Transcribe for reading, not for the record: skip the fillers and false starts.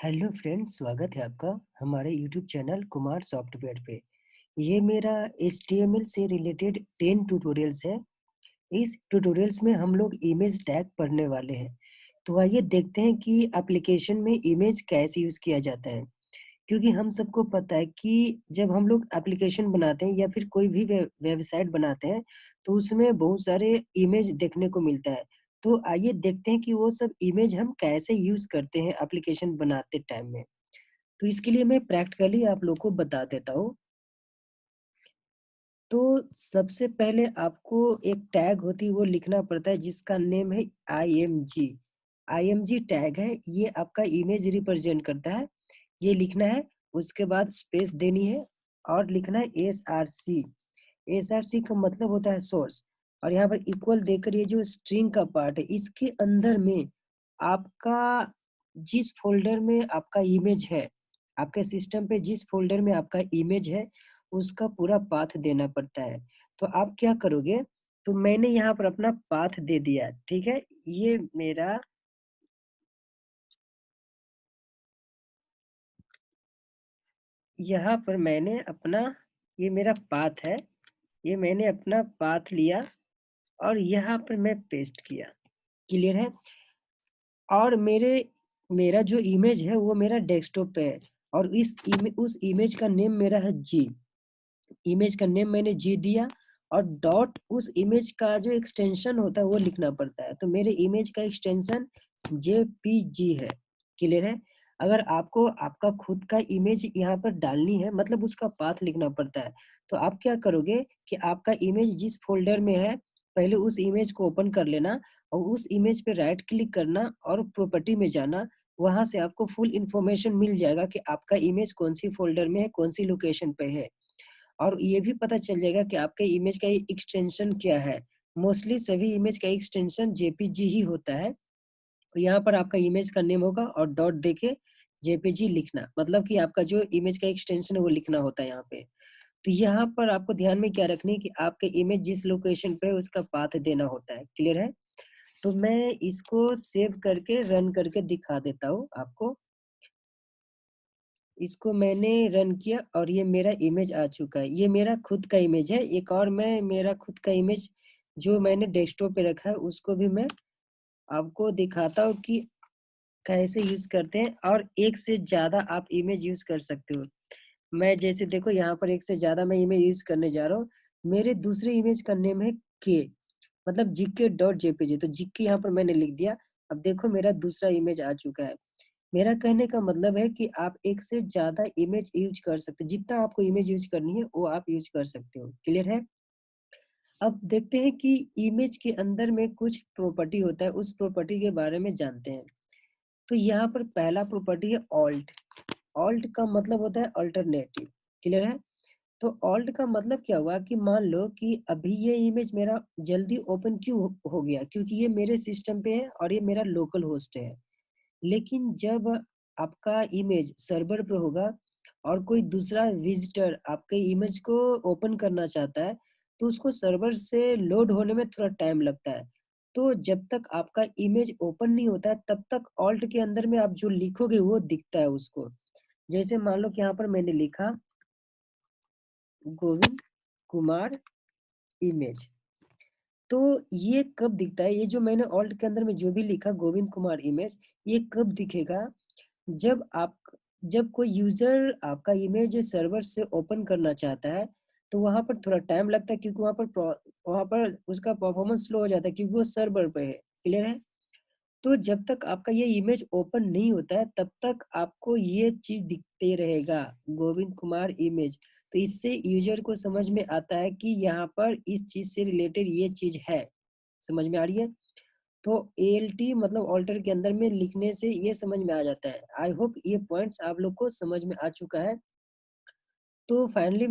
Hello friends, स्वागत है आपका हमारे यूट्यूब चैनल कुमार सॉफ्टवेयर पे। ये मेरा HTML से रिलेटेड 10 ट्यूटोरियल्स है। इस ट्यूटोरियल्स में हम लोग इमेज टैग पढ़ने वाले हैं। तो आइए देखते हैं कि एप्लीकेशन में इमेज कैसे यूज़ किया जाता है। क्योंकि हम सबको पता है कि जब हम लोग एप्लीकेशन बनाते हैं या फिर कोई भी वेबसाइट बनाते हैं, तो उसमें बहुत सारे इमेज देखने को मिलता है। तो आइए देखते हैं कि वो सब इमेज हम कैसे यूज़ करते हैं एप्लीकेशन बनाते टाइम में। तो इसके लिए मैं प्रैक्टिकली आप लोग को बता देता हूँ। तो सबसे पहले आपको एक टैग होती है वो लिखना पड़ता है जिसका नेम है आईएमजी। आईएमजी टैग है, ये आपका इमेज रिप्रेजेंट करता है। ये लिखना है, उसके बाद स्पेस देनी है और लिखना है एसआरसी। एसआरसी का मतलब होता है सोर्स और यहाँ पर इक्वल देकर ये जो स्ट्रिंग का पार्ट है इसके अंदर में आपका जिस फ़ोल्डर में आपका इमेज है, आपके सिस्टम पे जिस फ़ोल्डर में आपका इमेज है, उसका पूरा पाथ देना पड़ता है। तो आप क्या करोगे, तो मैंने यहाँ पर अपना पाथ दे दिया, ठीक है? ये मेरा यहाँ पर मैंने अपना ये मेरा पाथ है, ये मैंने अपना पाथ लिया और यहाँ पर मैं पेस्ट किया। क्लियर है? और मेरा जो इमेज है वो मेरा डेस्कटॉप पे है और उस इमेज का नेम मेरा है जी। इमेज का नेम मैंने जी दिया और डॉट उस इमेज का जो एक्सटेंशन होता है वो लिखना पड़ता है। तो मेरे इमेज का एक्सटेंशन जेपीजी है। क्लियर है? अगर आपको आपका खुद का इमेज यहाँ पर डालनी है मतलब उसका पाथ लिखना पड़ता है। तो आप क्या करोगे कि आपका इमेज जिस फ़ोल्डर में है, पहले उस इमेज को ओपन कर लेना और उस इमेज पे राइट क्लिक करना और प्रॉपर्टी में जाना। वहाँ से आपको फुल इन्फॉर्मेशन मिल जाएगा कि आपका इमेज कौन-सी फ़ोल्डर में है, कौन-सी लोकेशन पे है। और ये भी पता चल जाएगा कि आपके इमेज का एक्सटेंशन क्या है। मोस्टली सभी इमेज का एक्सटेंशन जेपीजी ही होता है। यहाँ पर आपका इमेज का नेम होगा और डॉट देके जेपीजी लिखना, मतलब कि आपका जो इमेज का एक्सटेंशन है वो लिखना होता है यहाँ पे। तो यहाँ पर आपको ध्यान में क्या रखनी है कि आपके इमेज जिस लोकेशन पे है उसका पाथ देना होता है। क्लियर है? तो मैं इसको सेव करके रन करके दिखा देता हूँ आपको। इसको मैंने रन किया और ये मेरा इमेज आ चुका है। ये मेरा खुद का इमेज है। एक और मैं मेरा खुद का इमेज जो मैंने डेस्कटॉप पे रखा है उसको भी मैं आपको दिखाता हूँ कि कैसे यूज़ करते हैं और एक से ज़्यादा आप इमेज यूज़ कर सकते हो। मैं जैसे देखो यहाँ पर एक से ज़्यादा मैं इमेज यूज़ करने जा रहा हूँ। मेरे दूसरे इमेज का नेम है के, मतलब gk.jpg। तो जीके यहाँ पर मैंने लिख दिया। अब देखो मेरा दूसरा इमेज आ चुका है। मेरा कहने का मतलब है कि आप एक से ज़्यादा इमेज यूज़ कर सकते हैं। जितना आपको इमेज यूज़ करनी है, वो आप यूज़ कर सकते हो। क्लियर है? अब देखते हैं कि इमेज के अंदर में कुछ प्रॉपर्टी होता है, उस प्रॉपर्टी के बारे में जानते हैं। तो यहाँ पर पहला प्रॉपर्टी है ऑल्ट। ऑल्ट का मतलब होता है अल्टरनेटिव। क्लियर है? तो ऑल्ट का मतलब क्या हुआ कि मान लो कि अभी ये इमेज मेरा जल्दी ओपन क्यों हो गया? क्योंकि ये मेरे सिस्टम पे है और ये मेरा लोकल होस्ट है। लेकिन जब आपका इमेज सर्वर पे होगा और कोई दूसरा विजिटर आपके इमेज को ओपन करना चाहता है, तो उसको सर्वर से लोड होने में थोड़ा टाइम लगता है। तो जब तक आपका इमेज ओपन नहीं होता है, तब तक ऑल्ट के अंदर में आप जो लिखोगे वो दिखता है उसको। जैसे मान लो कि यहाँ पर मैंने लिखा गोविंद कुमार इमेज। तो ये कब दिखता है? ये जो मैंने ऑल्ट के अंदर में जो भी लिखा गोविंद कुमार इमेज, ये कब दिखेगा? जब आप जब कोई यूज़र आपका इमेज सर्वर से ओपन करना चाहता है, तो वहाँ पर थोड़ा टाइम लगता है क्योंकि वहाँ पर उसका परफॉर्मेंस स्लो हो जाता है क्योंकि वो सर्वर पे है। क्लियर है? तो जब तक आपका ये इमेज ओपन नहीं होता है, तब तक आपको ये चीज़ दिखते रहेगा, गोविंद कुमार इमेज। तो इससे यूज़र को समझ में आता है कि यहाँ पर इस चीज़ से रिलेटेड ये चीज़ है। समझ में आ रही है? तो एएलटी मतलब ऑल्टर के अंदर में लिखने से ये समझ में आ जाता है। आई होप ये पॉइंट्स आप लोग को समझ में आ चुका है। तो फाइनली मैं